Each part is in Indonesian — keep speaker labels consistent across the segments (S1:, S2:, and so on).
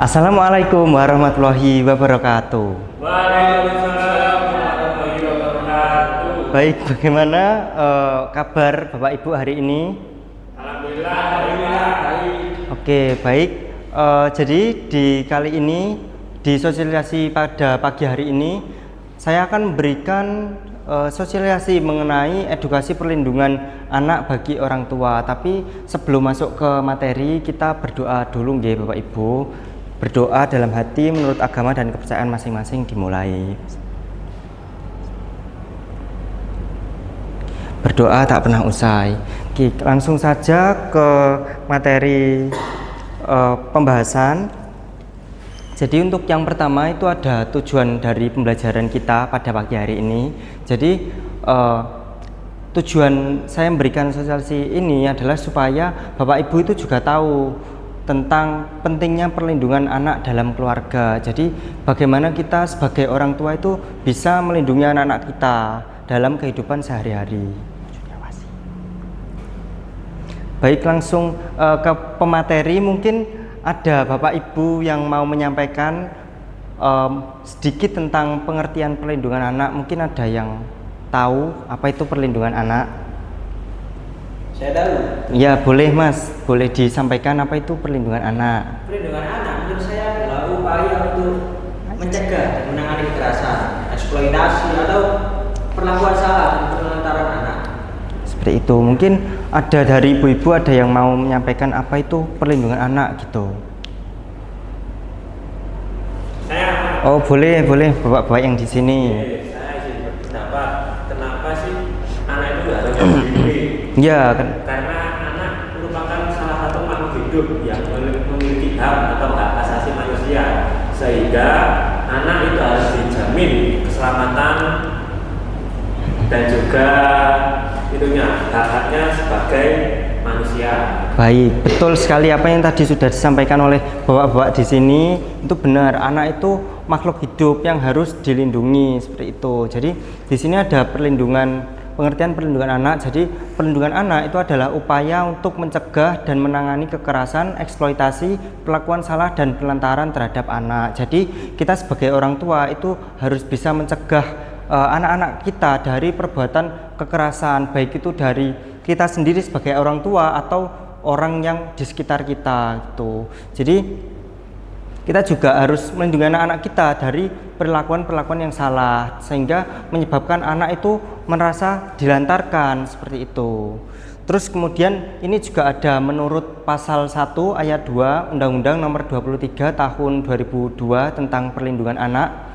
S1: Assalamualaikum warahmatullahi wabarakatuh.
S2: Waalaikumsalam warahmatullahi wabarakatuh.
S1: Baik, bagaimana kabar Bapak Ibu hari ini?
S2: Alhamdulillah baik.
S1: Oke, baik. Jadi di kali ini, di sosialisasi pada pagi hari ini, saya akan memberikan sosialisasi mengenai edukasi perlindungan anak bagi orang tua. Tapi sebelum masuk ke materi, kita berdoa dulu nggih Bapak Ibu. Berdoa dalam hati menurut agama dan kepercayaan masing-masing dimulai. Berdoa tak pernah usai. Langsung saja ke materi pembahasan. Jadi untuk yang pertama itu ada tujuan dari pembelajaran kita pada pagi hari ini. Jadi tujuan saya memberikan sosialisasi ini adalah supaya Bapak Ibu itu juga tahu tentang pentingnya perlindungan anak dalam keluarga. Jadi bagaimana kita sebagai orang tua itu bisa melindungi anak-anak kita dalam kehidupan sehari-hari. Baik, langsung ke pemateri. Mungkin ada Bapak Ibu yang mau menyampaikan sedikit tentang pengertian perlindungan anak. Mungkin ada yang tahu apa itu perlindungan anak?
S2: Saya tahu.
S1: Ya, boleh Mas, boleh disampaikan apa itu perlindungan anak?
S2: Perlindungan anak menurut saya adalah upaya untuk mencegah dan menangani kekerasan, eksploitasi atau perlakuan salah dan penelantaran anak.
S1: Seperti itu. Mungkin ada dari ibu-ibu ada yang mau menyampaikan apa itu perlindungan anak gitu.
S2: Saya
S1: Oh, boleh Bapak-bapak yang di sini.
S2: saya sih berpendapat kenapa sih anak itu harus dilindungi?
S1: Ya,
S2: Karena anak merupakan salah satu makhluk hidup yang memiliki hak atau hak asasi manusia, sehingga anak itu harus dijamin keselamatan dan juga hak-haknya sebagai manusia.
S1: baik, betul sekali apa yang tadi sudah disampaikan oleh bapak-bapak di sini. Itu benar, anak itu makhluk hidup yang harus dilindungi seperti itu. Jadi di sini ada pengertian perlindungan anak. Jadi perlindungan anak itu adalah upaya untuk mencegah dan menangani kekerasan, eksploitasi, perlakuan salah dan penelantaran terhadap anak. Jadi kita sebagai orang tua itu harus bisa mencegah anak-anak kita dari perbuatan kekerasan, baik itu dari kita sendiri sebagai orang tua atau orang yang di sekitar kita gitu. Jadi kita juga harus melindungi anak-anak kita dari perlakuan-perlakuan yang salah sehingga menyebabkan anak itu merasa dilantarkan seperti itu. Terus kemudian ini juga ada menurut pasal 1 ayat 2 Undang-Undang Nomor 23 Tahun 2002 tentang perlindungan anak,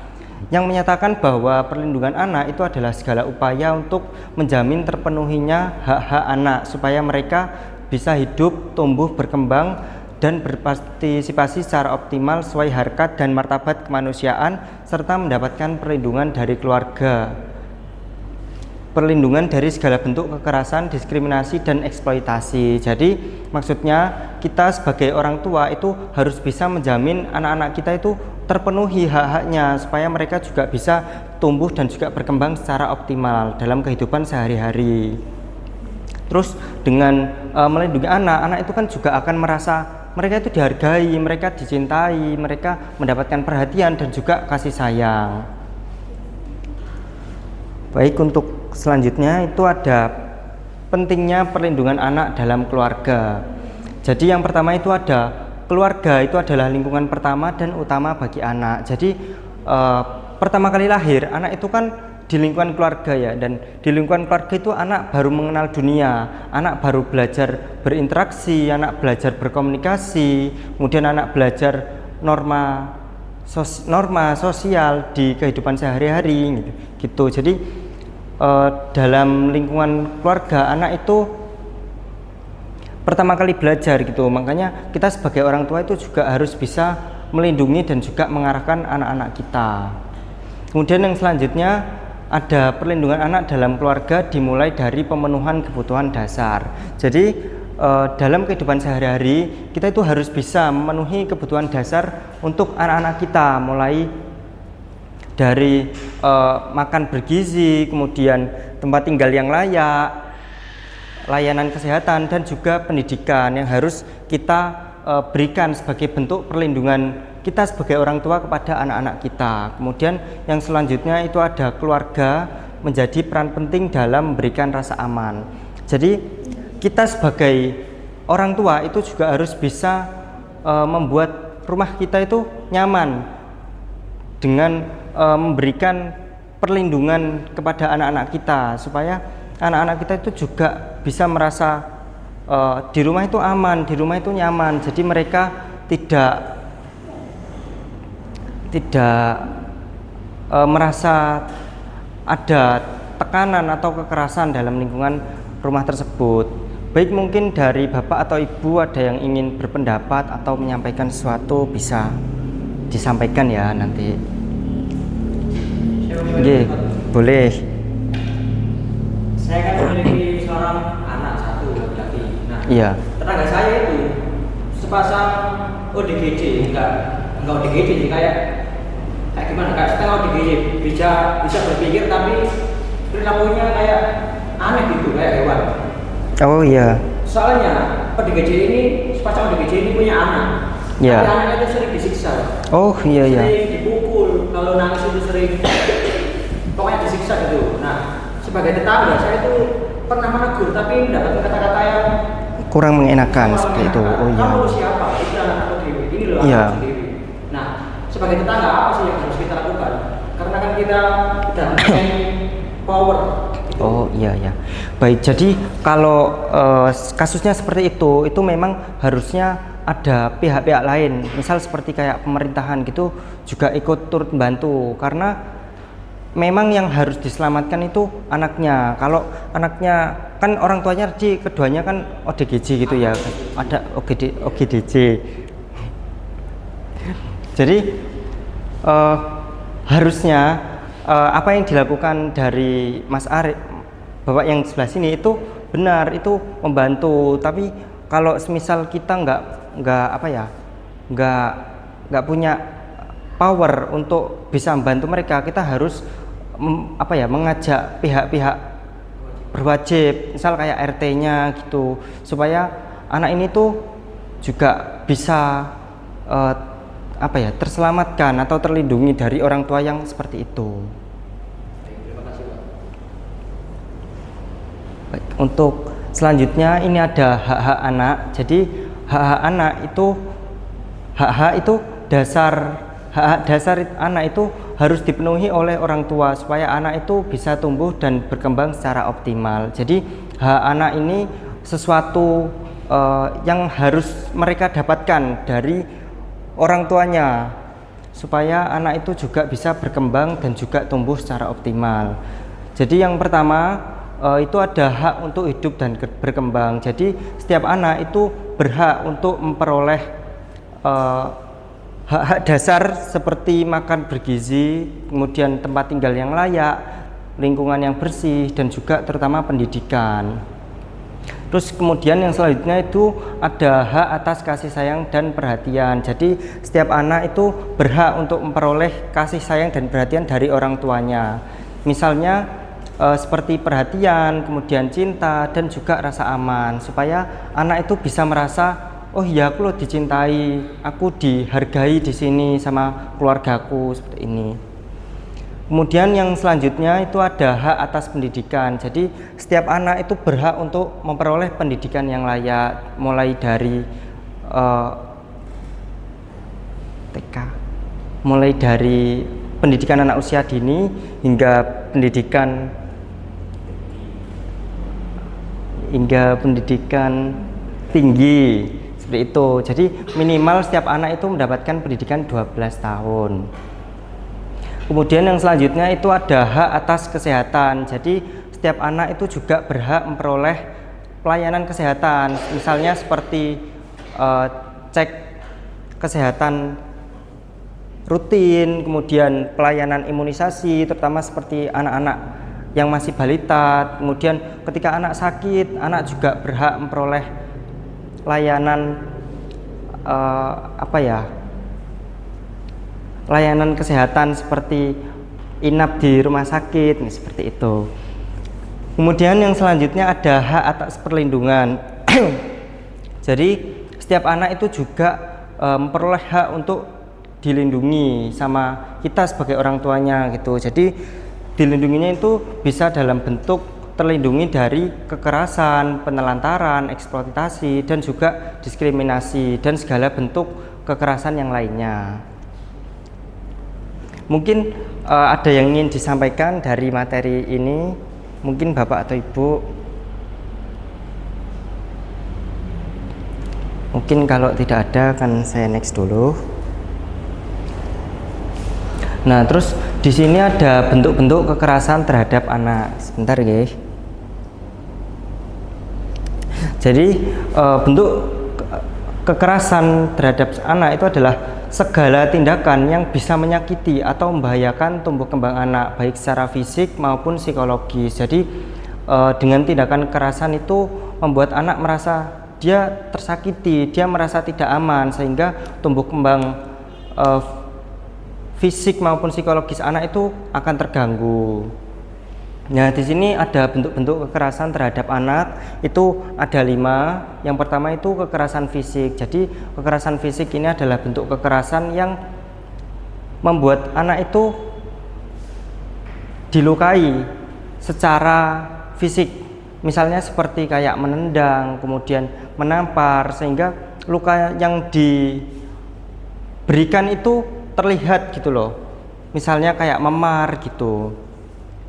S1: yang menyatakan bahwa perlindungan anak itu adalah segala upaya untuk menjamin terpenuhinya hak-hak anak supaya mereka bisa hidup, tumbuh, berkembang dan berpartisipasi secara optimal sesuai harkat dan martabat kemanusiaan serta mendapatkan perlindungan dari keluarga, perlindungan dari segala bentuk kekerasan, diskriminasi dan eksploitasi. Jadi maksudnya kita sebagai orang tua itu harus bisa menjamin anak-anak kita itu terpenuhi hak-haknya supaya mereka juga bisa tumbuh dan juga berkembang secara optimal dalam kehidupan sehari-hari. Terus dengan melindungi anak itu kan juga akan merasa mereka itu dihargai, mereka dicintai, mereka mendapatkan perhatian dan juga kasih sayang. Baik, untuk selanjutnya itu ada pentingnya perlindungan anak dalam keluarga. Jadi yang pertama itu ada keluarga itu adalah lingkungan pertama dan utama bagi anak. Jadi pertama kali lahir anak itu kan di lingkungan keluarga ya, dan di lingkungan keluarga itu anak baru mengenal dunia, anak baru belajar berinteraksi, anak belajar berkomunikasi, kemudian anak belajar norma sosial di kehidupan sehari-hari gitu. Jadi dalam lingkungan keluarga anak itu pertama kali belajar gitu. Makanya kita sebagai orang tua itu juga harus bisa melindungi dan juga mengarahkan anak-anak kita. Kemudian yang selanjutnya ada perlindungan anak dalam keluarga dimulai dari pemenuhan kebutuhan dasar. Jadi dalam kehidupan sehari-hari kita itu harus bisa memenuhi kebutuhan dasar untuk anak-anak kita, mulai dari makan bergizi, kemudian tempat tinggal yang layak, layanan kesehatan dan juga pendidikan yang harus kita berikan sebagai bentuk perlindungan kita sebagai orang tua kepada anak-anak kita. Kemudian yang selanjutnya itu ada keluarga menjadi peran penting dalam memberikan rasa aman. Jadi kita sebagai orang tua itu juga harus bisa membuat rumah kita itu nyaman dengan memberikan perlindungan kepada anak-anak kita, supaya anak-anak kita itu juga bisa merasa di rumah itu aman, di rumah itu nyaman. Jadi mereka tidak merasa ada tekanan atau kekerasan dalam lingkungan rumah tersebut. Baik, mungkin dari Bapak atau Ibu ada yang ingin berpendapat atau menyampaikan sesuatu, bisa disampaikan ya nanti. Oke, boleh.
S3: Saya kan memiliki seorang anak satu laki-laki. Nah,
S1: Iya.
S3: tetangga saya itu sepasang ODGJ, enggak ODGJ sih, kayak gimana? Kayak setengah ODGJ, bisa berpikir tapi perilakunya kayak aneh gitu, kayak hewan.
S1: Oh iya.
S3: Soalnya ODGJ ini, sepasang ODGJ ini punya anak.
S1: Iya.
S3: Tapi anaknya itu sering disiksa.
S1: Oh iya iya.
S3: Sering dipukul, kalau nangis itu sering pokoknya disiksa gitu. Nah, sebagai tetangga saya itu pernah menegur tapi mendapatkan kata-kata yang
S1: Kurang mengenakan seperti itu. Oh iya.
S3: Kamu siapa? Itu anak aku dewi. Ini loh
S1: Iya.
S3: anak sendiri. Nah, sebagai tetangga apa sih yang harus kita lakukan? Karena kan kita udah mempunyai power. Gitu.
S1: Oh iya ya. Baik, jadi kalau kasusnya seperti itu memang harusnya ada pihak-pihak lain, misal seperti kayak pemerintahan gitu juga ikut turut membantu, karena memang yang harus diselamatkan itu anaknya. Kalau anaknya kan orang tuanya keduanya kan ODGJ gitu ya, ada OGDJ. Jadi harusnya apa yang dilakukan dari Mas Arif, Bapak yang sebelah sini itu benar, itu membantu. Tapi kalau semisal kita nggak punya power untuk bisa membantu mereka, kita harus mengajak pihak-pihak berwajib, misal kayak RT-nya gitu, supaya anak ini tuh juga bisa terselamatkan atau terlindungi dari orang tua yang seperti itu.
S3: Terima kasih, Pak.
S1: Baik, untuk selanjutnya ini ada hak-hak anak. Jadi hak-hak anak itu hak-hak dasar anak itu harus dipenuhi oleh orang tua supaya anak itu bisa tumbuh dan berkembang secara optimal. Jadi hak anak ini sesuatu yang harus mereka dapatkan dari orang tuanya supaya anak itu juga bisa berkembang dan juga tumbuh secara optimal. Jadi yang pertama itu ada hak untuk hidup dan berkembang. Jadi setiap anak itu berhak untuk memperoleh hak-hak dasar seperti makan bergizi, kemudian tempat tinggal yang layak, lingkungan yang bersih, dan juga terutama pendidikan. Terus kemudian yang selanjutnya itu ada hak atas kasih sayang dan perhatian. Jadi setiap anak itu berhak untuk memperoleh kasih sayang dan perhatian dari orang tuanya. Misalnya seperti perhatian, kemudian cinta, dan juga rasa aman, supaya anak itu bisa merasa, oh iya aku loh dicintai, aku dihargai di sini sama keluargaku, seperti ini. Kemudian yang selanjutnya itu ada hak atas pendidikan. Jadi setiap anak itu berhak untuk memperoleh pendidikan yang layak, mulai dari TK, mulai dari pendidikan anak usia dini hingga pendidikan tinggi, seperti itu. Jadi minimal setiap anak itu mendapatkan pendidikan 12 tahun. Kemudian yang selanjutnya itu ada hak atas kesehatan. Jadi setiap anak itu juga berhak memperoleh pelayanan kesehatan, misalnya seperti cek kesehatan rutin, kemudian pelayanan imunisasi, terutama seperti anak-anak yang masih balita. Kemudian ketika anak sakit, anak juga berhak memperoleh layanan layanan kesehatan seperti inap di rumah sakit, seperti itu. Kemudian yang selanjutnya ada hak atas perlindungan. Jadi setiap anak itu juga memperoleh hak untuk dilindungi sama kita sebagai orang tuanya gitu. Jadi dilindunginya itu bisa dalam bentuk terlindungi dari kekerasan, penelantaran, eksploitasi, dan juga diskriminasi dan segala bentuk kekerasan yang lainnya. Mungkin ada yang ingin disampaikan dari materi ini, mungkin Bapak atau Ibu. Mungkin kalau tidak ada kan saya next dulu. Nah, terus di sini ada bentuk-bentuk kekerasan terhadap anak. Sebentar, guys. Jadi bentuk kekerasan terhadap anak itu adalah segala tindakan yang bisa menyakiti atau membahayakan tumbuh kembang anak, baik secara fisik maupun psikologis. Jadi dengan tindakan kekerasan itu membuat anak merasa dia tersakiti, dia merasa tidak aman, sehingga tumbuh kembang fisik maupun psikologis anak itu akan terganggu. Nah, di sini ada bentuk-bentuk kekerasan terhadap anak, itu ada 5. Yang pertama itu kekerasan fisik. Jadi kekerasan fisik ini adalah bentuk kekerasan yang membuat anak itu dilukai secara fisik. Misalnya seperti kayak menendang, kemudian menampar, sehingga luka yang diberikan itu terlihat gitu loh. Misalnya kayak memar gitu.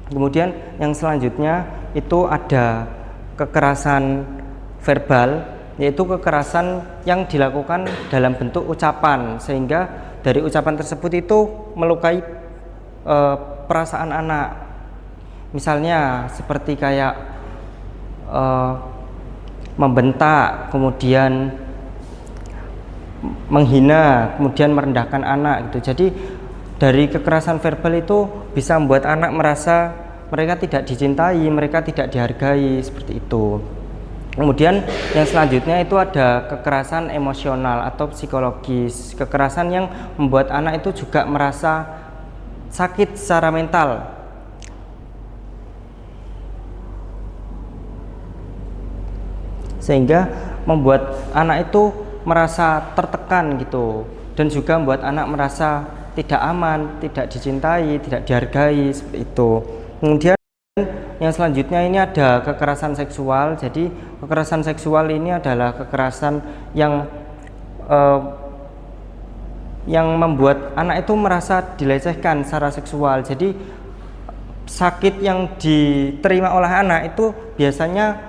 S1: Kemudian yang selanjutnya itu ada kekerasan verbal, yaitu kekerasan yang dilakukan dalam bentuk ucapan, sehingga dari ucapan tersebut itu melukai perasaan anak. Misalnya seperti kayak membentak, kemudian menghina, kemudian merendahkan anak gitu. Jadi dari kekerasan verbal itu bisa membuat anak merasa mereka tidak dicintai, mereka tidak dihargai, seperti itu. Kemudian yang selanjutnya itu ada kekerasan emosional atau psikologis. Kekerasan yang membuat anak itu juga merasa sakit secara mental. Sehingga membuat anak itu merasa tertekan gitu, dan juga membuat anak merasa tidak aman, tidak dicintai, tidak dihargai, seperti itu. Kemudian yang selanjutnya ini ada kekerasan seksual. Jadi kekerasan seksual ini adalah kekerasan yang membuat anak itu merasa dilecehkan secara seksual. Jadi sakit yang diterima oleh anak itu biasanya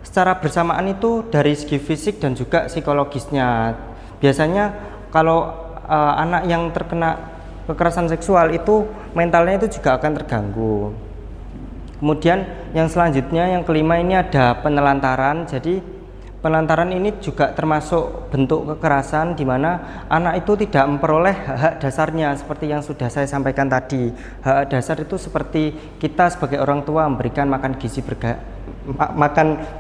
S1: secara bersamaan itu dari segi fisik dan juga psikologisnya. Biasanya kalau anak yang terkena kekerasan seksual itu mentalnya itu juga akan terganggu. Kemudian yang selanjutnya, yang kelima ini ada penelantaran. Jadi penelantaran ini juga termasuk bentuk kekerasan di mana anak itu tidak memperoleh hak-hak dasarnya seperti yang sudah saya sampaikan tadi. Hak dasar itu seperti kita sebagai orang tua memberikan makan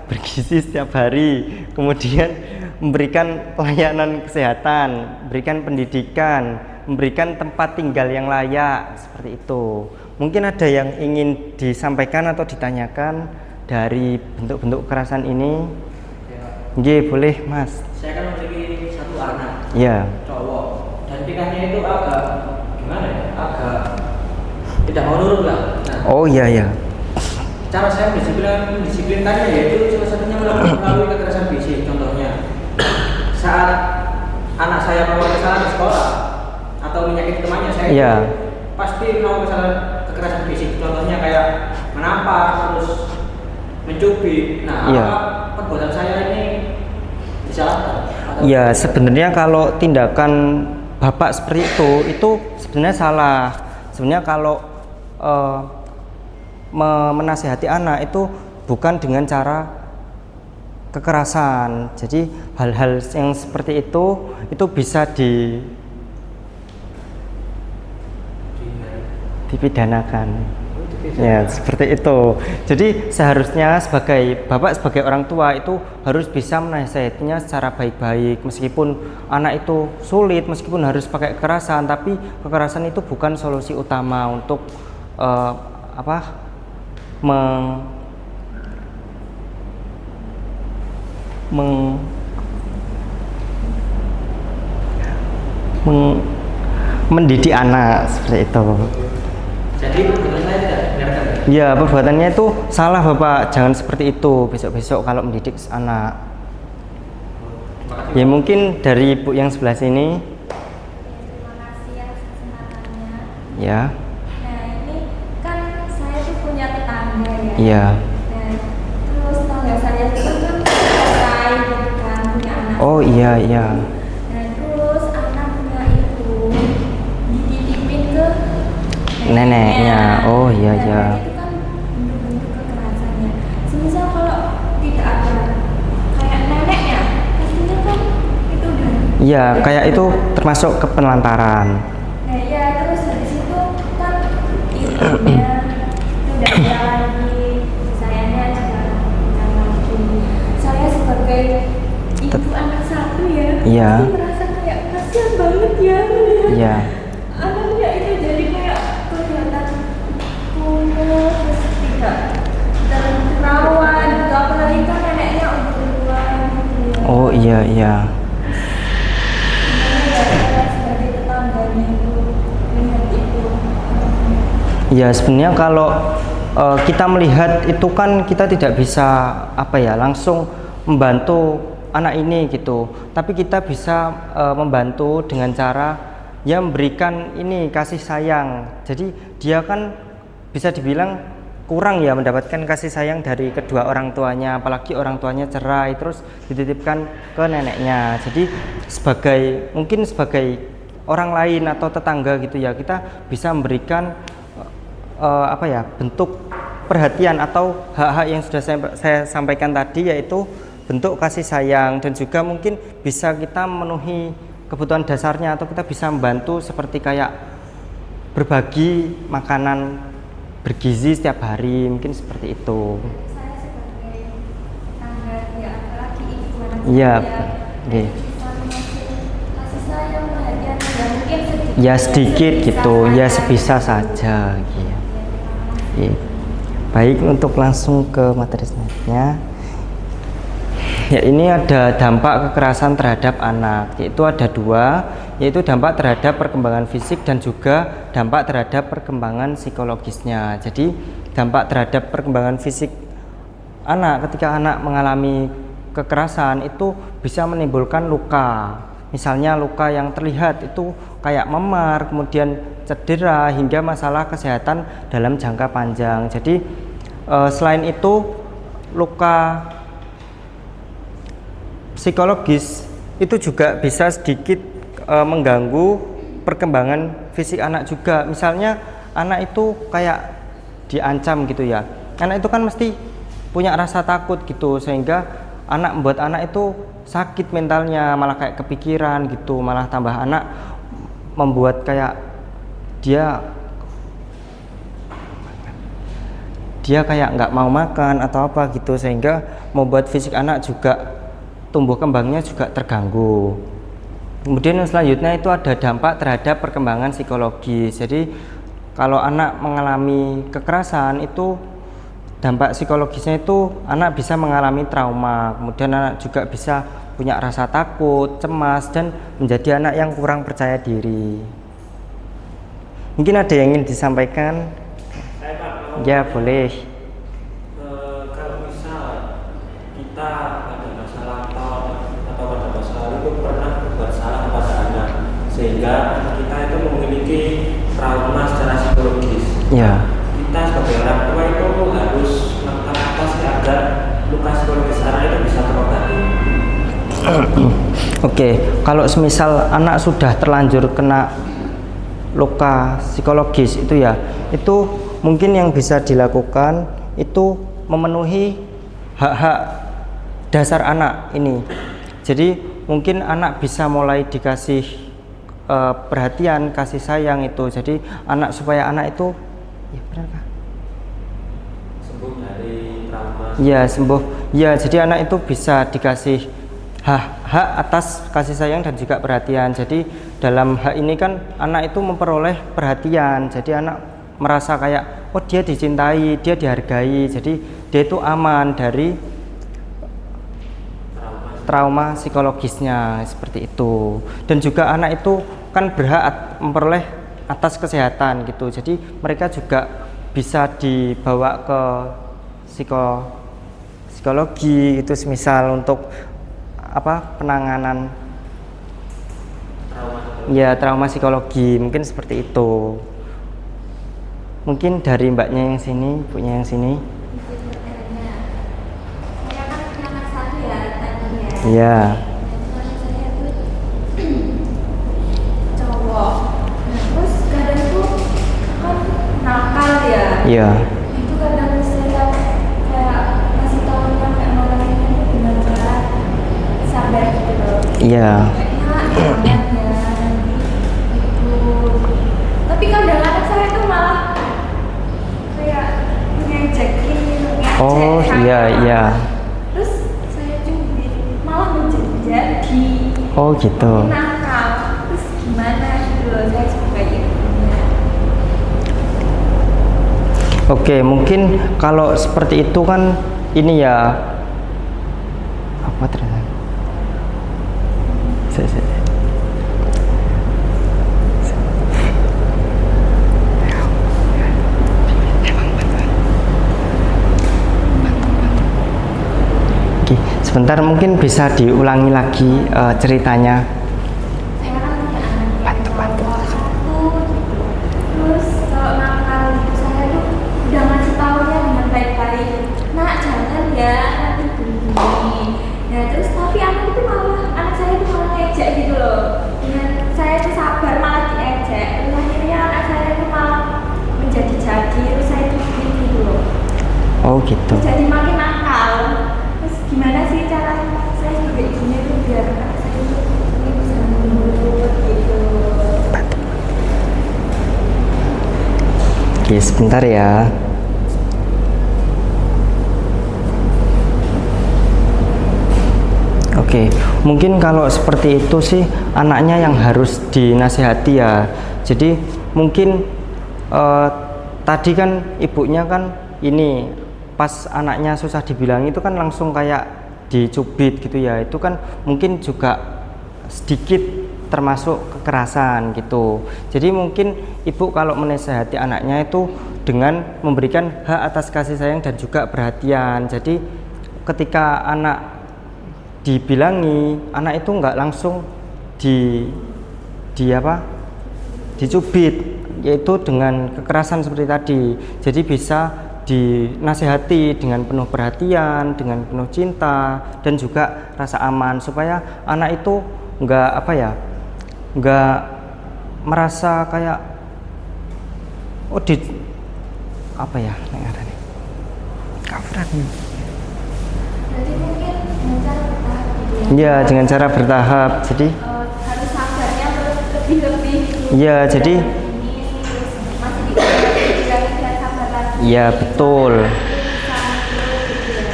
S1: bergizi setiap hari, kemudian memberikan pelayanan kesehatan, memberikan pendidikan, memberikan tempat tinggal yang layak, seperti itu. Mungkin ada yang ingin disampaikan atau ditanyakan dari bentuk-bentuk kekerasan ini? Nggih, boleh, Mas.
S3: Saya kan memiliki satu anak,
S1: Ya.
S3: cowok, dan tingkahnya itu agak gimana ya? Agak tidak mau nurut lah. Nah,
S1: Oh iya ya.
S3: cara saya mendisiplinkannya yaitu salah satunya melalui kekerasan fisik. Contohnya, saat anak saya melakukan kesalahan di sekolah atau menyakiti temannya, saya
S1: Iya.
S3: pasti melakukan kesalahan kekerasan fisik. Contohnya kayak menampar, terus mencubit. Nah,
S1: Iya.
S3: apakah perbuatan saya ini disalahkan?
S1: Ya, sebenarnya kalau tindakan bapak seperti itu sebenarnya salah. Sebenarnya kalau menasihati anak itu bukan dengan cara kekerasan. Jadi hal-hal yang seperti itu bisa dipidanakan. Ya, seperti itu. Jadi seharusnya sebagai bapak, sebagai orang tua itu harus bisa menasihatinya secara baik-baik. Meskipun anak itu sulit, meskipun harus pakai kekerasan, tapi kekerasan itu bukan solusi utama untuk mendidik anak seperti itu.
S3: Jadi perbuatan saya tidak benarkan.
S1: Ya, perbuatannya itu salah Bapak, jangan seperti itu besok-besok kalau mendidik anak. Ya mungkin dari ibu yang sebelah sini.
S4: Terima kasih atas kesempatannya.
S1: Ya.
S4: Nah ini kan saya tuh punya tetangga ya.
S1: Iya.
S4: Dan terus tetangga saya itu kan cerai gitu kan, punya anak.
S1: Oh iya iya.
S4: Dan terus anaknya itu dititipin ke
S1: Neneknya. Oh iya
S4: Dan
S1: iya.
S4: itu kan bentuk-bentuk kekerasannya. Semisal kalau tidak ada kayak neneknya, pastinya kan itu udah.
S1: Iya, kayak itu termasuk kepenelantaran.
S4: Nah ya terus habis itu kan ibunya sudah ada lagi, sayangnya juga tidak lagi. Saya sebagai ibu anak satu ya,
S1: Iya.
S4: pasti merasa kayak kasihan banget ya melihat
S1: Iya.
S4: anaknya itu jadi kayak kelihatan kumuh, terus tidak terawat gitu, apalagi kan neneknya udah duluan gitu ya.
S1: Oh iya iya.
S4: Gimana ya saya sebagai tetangganya itu melihat itu.
S1: Ya sebenarnya kalau kita melihat itu kan kita tidak bisa apa ya langsung membantu anak ini gitu, tapi kita bisa membantu dengan cara ya memberikan ini kasih sayang. Jadi dia kan bisa dibilang kurang ya mendapatkan kasih sayang dari kedua orang tuanya, apalagi orang tuanya cerai terus dititipkan ke neneknya. Jadi mungkin sebagai orang lain atau tetangga gitu ya, kita bisa memberikan apa ya bentuk perhatian atau hak-hak yang sudah saya sampaikan tadi, yaitu bentuk kasih sayang, dan juga mungkin bisa kita memenuhi kebutuhan dasarnya atau kita bisa membantu seperti kayak berbagi makanan bergizi setiap hari, mungkin seperti itu.
S4: Saya sebagai tangga ya, apalagi ibu anak
S1: Iya,
S4: saya,
S1: oke.
S4: bisa mengasih kasih sayang perhatian ya mungkin sedikit
S1: Ya sedikit gitu, ya
S4: saja.
S1: sebisa saja gitu. Oke. Baik, untuk langsung ke materi selanjutnya. Ya, ini ada dampak kekerasan terhadap anak, yaitu ada dua, yaitu dampak terhadap perkembangan fisik dan juga dampak terhadap perkembangan psikologisnya. Jadi dampak terhadap perkembangan fisik anak, ketika anak mengalami kekerasan itu bisa menimbulkan luka. Misalnya luka yang terlihat itu kayak memar, kemudian cedera, hingga masalah kesehatan dalam jangka panjang. Jadi selain itu luka psikologis itu juga bisa sedikit mengganggu perkembangan fisik anak juga. Misalnya anak itu kayak diancam gitu ya, anak itu kan mesti punya rasa takut gitu, sehingga membuat anak itu sakit mentalnya, malah kayak kepikiran gitu, malah tambah anak membuat kayak dia kayak nggak mau makan atau apa gitu, sehingga membuat fisik anak juga tumbuh kembangnya juga terganggu. Kemudian yang selanjutnya itu ada dampak terhadap perkembangan psikologis. Jadi kalau anak mengalami kekerasan itu dampak psikologisnya itu anak bisa mengalami trauma, kemudian anak juga bisa punya rasa takut, cemas, dan menjadi anak yang kurang percaya diri. Mungkin ada yang ingin disampaikan?
S2: Saya Pak,
S1: Ya boleh.
S2: kalau misal kita ada masalah atau pada masa lalu itu pernah berbuat salah kepada anak, sehingga kita itu memiliki trauma secara psikologis.
S1: Ya.
S2: Kita sebagai orang tua itu harus melakukan apa sih agar luka psikologis anak itu bisa terobati?
S1: Oke, kalau semisal anak sudah terlanjur kena luka psikologis itu ya, itu mungkin yang bisa dilakukan itu memenuhi hak-hak dasar anak ini. Jadi mungkin anak bisa mulai dikasih perhatian, kasih sayang itu. Jadi supaya anak itu ya benarkah?
S2: Sembuh dari trauma.
S1: Ya sembuh. Ya, jadi anak itu bisa dikasih hak atas kasih sayang dan juga perhatian. Jadi dalam hak ini kan anak itu memperoleh perhatian. Jadi anak merasa kayak oh dia dicintai, dia dihargai. Jadi dia itu aman dari trauma psikologisnya seperti itu. Dan juga anak itu kan berhak memperoleh atas kesehatan gitu. Jadi mereka juga bisa dibawa ke psikologi itu semisal untuk penanganan trauma psikologi, mungkin seperti itu. Mungkin dari mbaknya yang sini, ibunya yang sini.
S4: Saya kan punya anak satu ya tadi ya.
S1: Iya.
S4: Anak saya tuh cowok. Nah, terus kadang tuh kan nakal ya.
S1: Iya.
S4: Itu kadang saya kayak kasih tahunya kayak ngomongnya itu dengan cara sabar gitu loh.
S1: Iya.
S4: Kayaknya ya nanti itu. Tapi kadang anak saya tuh malah kayak ngejekin gitu, ngejek
S1: Oh iya
S4: sama.
S1: iya.
S4: Terus saya cubit malah menjadi
S1: Oh gitu.
S4: nakal. Terus gimana gitu loh saya sebagai ibunya.
S1: Oke, mungkin kalau seperti itu kan ini ya apa ternyata? Oke, sebentar mungkin bisa diulangi lagi ceritanya.
S4: Saya kan punya anak yang cowok satu gitu. Terus kalau nakal gitu saya tuh udah ngasih taunya dengan baik-baik. Nak jangan ya nanti begini. Nah terus tapi anak saya itu malah ngejek gitu loh. Dengan saya tuh sabar malah diejek. Terus akhirnya anak saya itu malah menjadi-jadi. Terus saya cubit gitu loh.
S1: Oh gitu.
S4: Terus jadi makin nakal. Terus gimana sih cara saya sebagai ibunya tuh biar anak saya itu ini bisa menurut gitu.
S1: Oke, sebentar ya. Oke, mungkin kalau seperti itu sih anaknya yang harus dinasihati ya. Jadi mungkin tadi kan ibunya kan ini pas anaknya susah dibilang itu kan langsung kayak dicubit gitu ya. Itu kan mungkin juga sedikit termasuk kekerasan gitu. Jadi mungkin ibu kalau menasihati anaknya itu dengan memberikan hak atas kasih sayang dan juga perhatian. Jadi ketika anak dibilangi, anak itu nggak langsung dicubit, yaitu dengan kekerasan seperti tadi. Jadi bisa dinasihati dengan penuh perhatian, dengan penuh cinta dan juga rasa aman supaya anak itu nggak merasa kayak
S4: Jadi mungkin dengan cara bertahap gitu ya.
S1: Iya, dengan cara bertahap. Jadi
S4: Harus sabarnya lebih-lebih.
S1: iya, jadi
S4: Ini terus masih dibilangin biar sabar lagi.
S1: iya betul.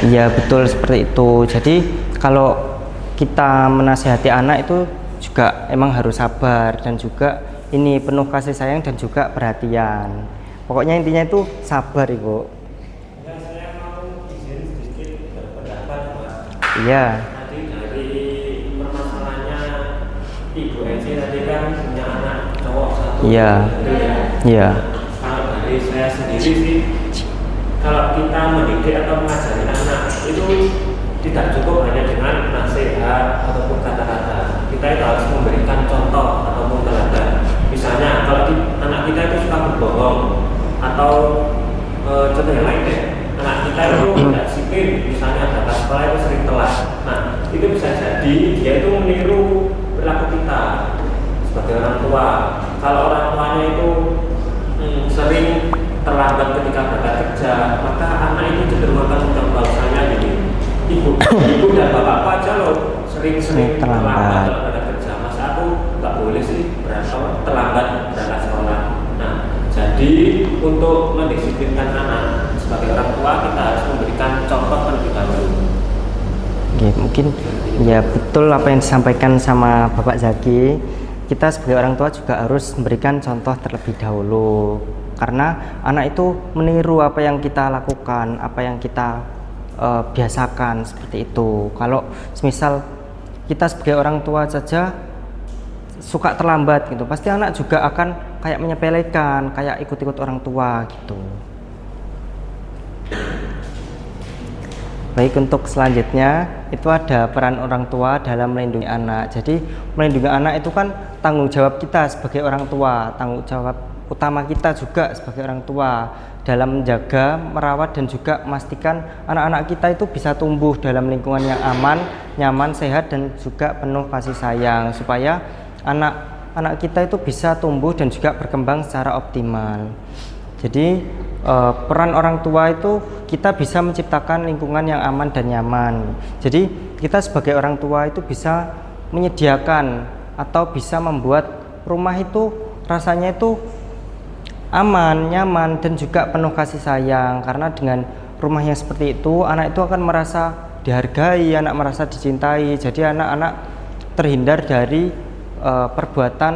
S1: Iya betul seperti itu. Jadi kalau kita menasihati anak itu juga emang harus sabar dan juga ini penuh kasih sayang dan juga perhatian. Pokoknya intinya itu sabar, Ibu.
S2: Ya, saya mau izin sedikit berpendapat, Mas.
S1: Iya.
S2: Tadi dari permasalahannya Ibu Eci tadi kan punya anak cowok satu.
S1: Iya.
S2: Gitu ya.
S1: Iya.
S2: Kalau dari saya sendiri sih, kalau kita mendidik atau mengajari anak itu tidak cukup hanya dengan nasihat ataupun kata-kata. Kita itu harus memberikan contoh ataupun teladan. Misalnya kalau anak kita itu suka berbohong atau contoh yang lain deh, anak kita itu tidak disiplin, misalnya datang sekolah itu sering telat. Nah itu bisa jadi dia itu meniru perilaku kita sebagai orang tua. Kalau orang tuanya itu sering terlambat ketika berangkat kerja, maka anak itu cenderung akan mencontoh misalnya gini, ibu dan bapakku aja loh sering-sering terlambat kalau berangkat kerja, masa aku nggak boleh sih terlambat berangkat sekolah. Nah jadi untuk mendisiplinkan anak sebagai orang tua kita harus memberikan contoh terlebih dahulu.
S1: Oke, mungkin ya betul apa yang disampaikan sama Bapak Zaki. Kita sebagai orang tua juga harus memberikan contoh terlebih dahulu, karena anak itu meniru apa yang kita lakukan, apa yang kita biasakan seperti itu. Kalau semisal kita sebagai orang tua saja suka terlambat gitu, pasti anak juga akan kayak menyepelekan, kayak ikut-ikut orang tua gitu. Baik, untuk selanjutnya itu ada peran orang tua dalam melindungi anak. Jadi melindungi anak itu kan tanggung jawab kita sebagai orang tua, tanggung jawab utama kita juga sebagai orang tua dalam menjaga, merawat dan juga memastikan anak-anak kita itu bisa tumbuh dalam lingkungan yang aman, nyaman, sehat dan juga penuh kasih sayang, supaya anak-anak kita itu bisa tumbuh dan juga berkembang secara optimal. Jadi peran orang tua itu kita bisa menciptakan lingkungan yang aman dan nyaman. Jadi kita sebagai orang tua itu bisa menyediakan atau bisa membuat rumah itu rasanya itu aman, nyaman dan juga penuh kasih sayang. Karena dengan rumah yang seperti itu, anak itu akan merasa dihargai, anak merasa dicintai. Jadi anak-anak terhindar dari perbuatan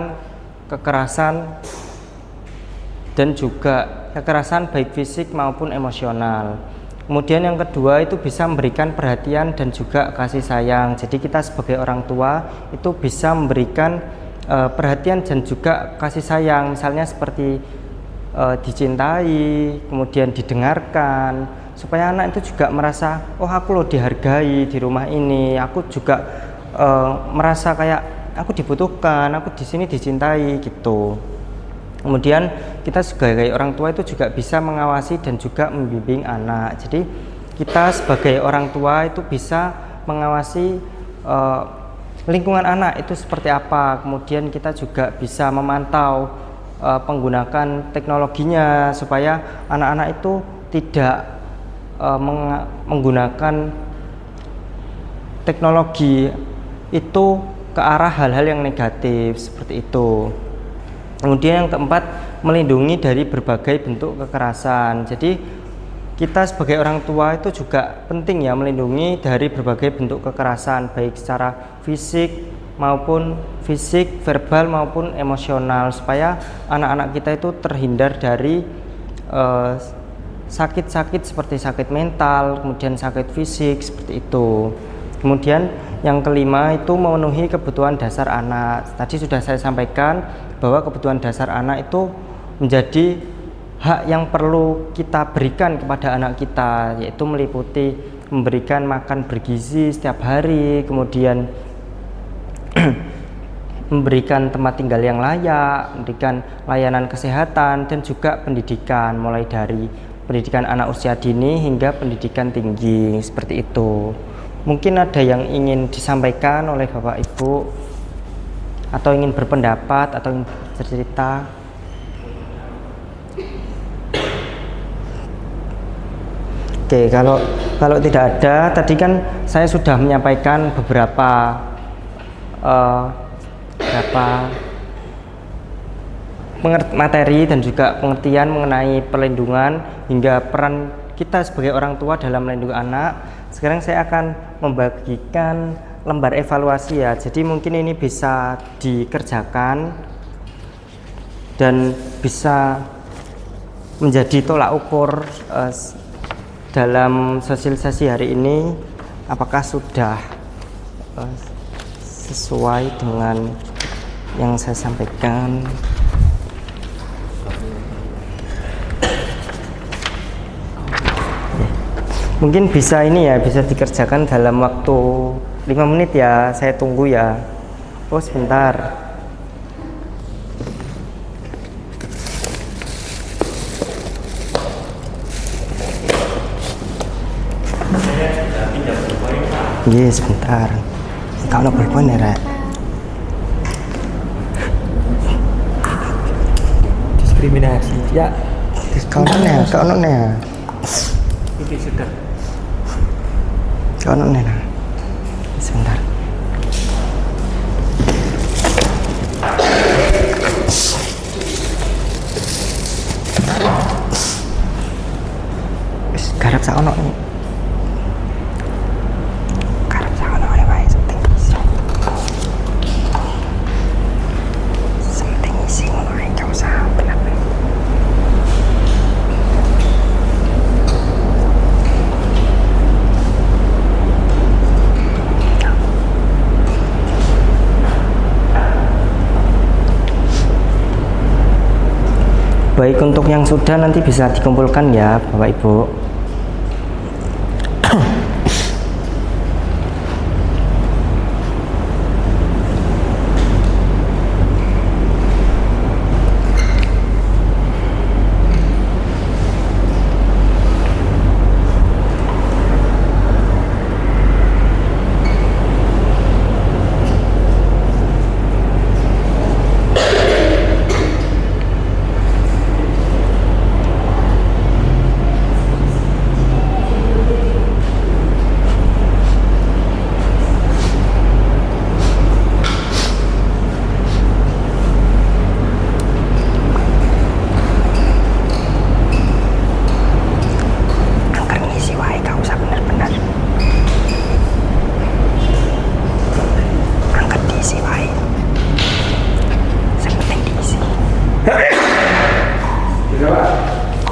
S1: kekerasan dan juga kekerasan baik fisik maupun emosional. Kemudian yang kedua itu bisa memberikan perhatian dan juga kasih sayang. Jadi kita sebagai orang tua itu bisa memberikan perhatian dan juga kasih sayang, misalnya seperti dicintai, kemudian didengarkan, supaya anak itu juga merasa, oh aku loh dihargai di rumah ini, aku juga merasa kayak aku dibutuhkan, aku di sini dicintai gitu. Kemudian kita sebagai orang tua itu juga bisa mengawasi dan juga membimbing anak. Jadi kita sebagai orang tua itu bisa mengawasi lingkungan anak itu seperti apa. Kemudian kita juga bisa memantau penggunaan teknologinya supaya anak-anak itu tidak menggunakan teknologi itu ke arah hal-hal yang negatif seperti itu. Kemudian yang keempat, melindungi dari berbagai bentuk kekerasan. Jadi kita sebagai orang tua itu juga penting ya melindungi dari berbagai bentuk kekerasan, baik secara fisik, verbal maupun emosional, supaya anak-anak kita itu terhindar dari sakit-sakit seperti sakit mental, kemudian sakit fisik seperti itu. Kemudian yang kelima itu memenuhi kebutuhan dasar anak. Tadi sudah saya sampaikan bahwa kebutuhan dasar anak itu menjadi hak yang perlu kita berikan kepada anak kita, yaitu meliputi memberikan makan bergizi setiap hari, kemudian memberikan tempat tinggal yang layak, memberikan layanan kesehatan dan juga pendidikan, mulai dari pendidikan anak usia dini hingga pendidikan tinggi seperti itu. Mungkin ada yang ingin disampaikan oleh Bapak Ibu atau ingin berpendapat atau ingin bercerita. Oke, kalau tidak ada, tadi kan saya sudah menyampaikan beberapa materi dan juga pengertian mengenai perlindungan hingga peran kita sebagai orang tua dalam melindungi anak. Sekarang saya akan membagikan lembar evaluasi ya. Jadi mungkin ini bisa dikerjakan dan bisa menjadi tolak ukur dalam sosialisasi hari ini, apakah sudah sesuai dengan yang saya sampaikan. Mungkin bisa ini ya, bisa dikerjakan dalam waktu 5 menit ya, saya tunggu ya. Oh sebentar. Iya sebentar. Kalau boleh ya Rek.
S3: Diskriminasi ya.
S1: Kalau nih.
S3: Itu sudah.
S1: Kalau nih. Sebentar. Garap sak ono nih. Garap sak ono wae penting isi. Penting isi ngono ae gak usah bener. Baik, untuk yang sudah nanti bisa dikumpulkan ya Bapak Ibu.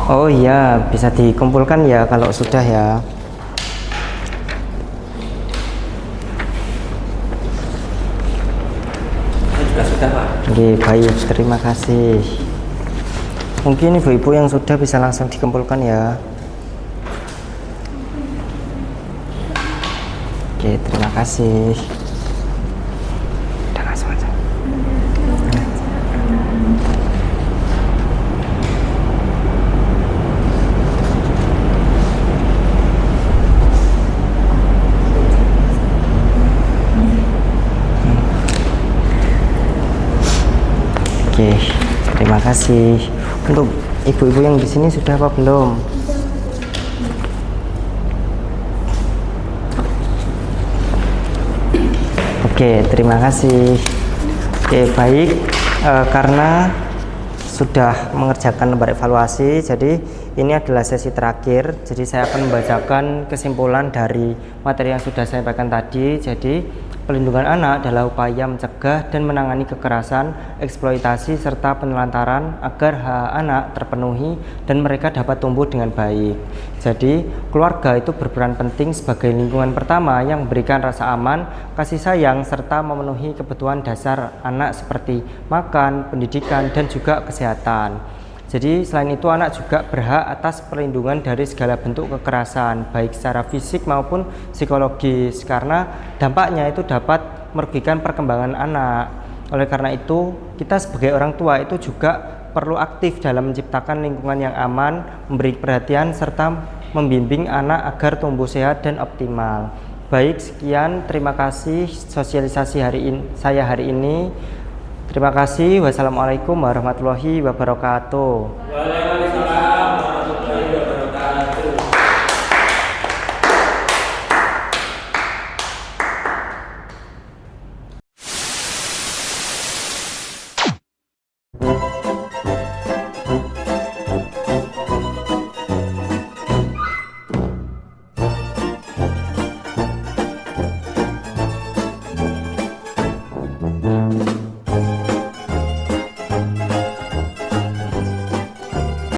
S1: Oh iya, bisa dikumpulkan ya kalau sudah ya.
S2: Juga sudah Pak.
S1: Oke, baik, terima kasih. Mungkin ibu-ibu yang sudah bisa langsung dikumpulkan ya. Oke, terima kasih. Udah langsung aja. Oke, terima kasih. Untuk ibu-ibu yang di sini sudah apa belum? Oke, terima kasih. Oke, baik. Karena sudah mengerjakan lembar evaluasi, jadi ini adalah sesi terakhir. Jadi saya akan membacakan kesimpulan dari materi yang sudah saya sampaikan tadi. Jadi pelindungan anak adalah upaya mencegah dan menangani kekerasan, eksploitasi, serta penelantaran agar hak anak terpenuhi dan mereka dapat tumbuh dengan baik. Jadi, keluarga itu berperan penting sebagai lingkungan pertama yang memberikan rasa aman, kasih sayang, serta memenuhi kebutuhan dasar anak seperti makan, pendidikan, dan juga kesehatan. Jadi selain itu anak juga berhak atas perlindungan dari segala bentuk kekerasan baik secara fisik maupun psikologis karena dampaknya itu dapat merugikan perkembangan anak. Oleh karena itu kita sebagai orang tua itu juga perlu aktif dalam menciptakan lingkungan yang aman, memberi perhatian serta membimbing anak agar tumbuh sehat dan optimal. Baik, sekian, terima kasih sosialisasi saya hari ini. Terima kasih. Wassalamualaikum warahmatullahi wabarakatuh.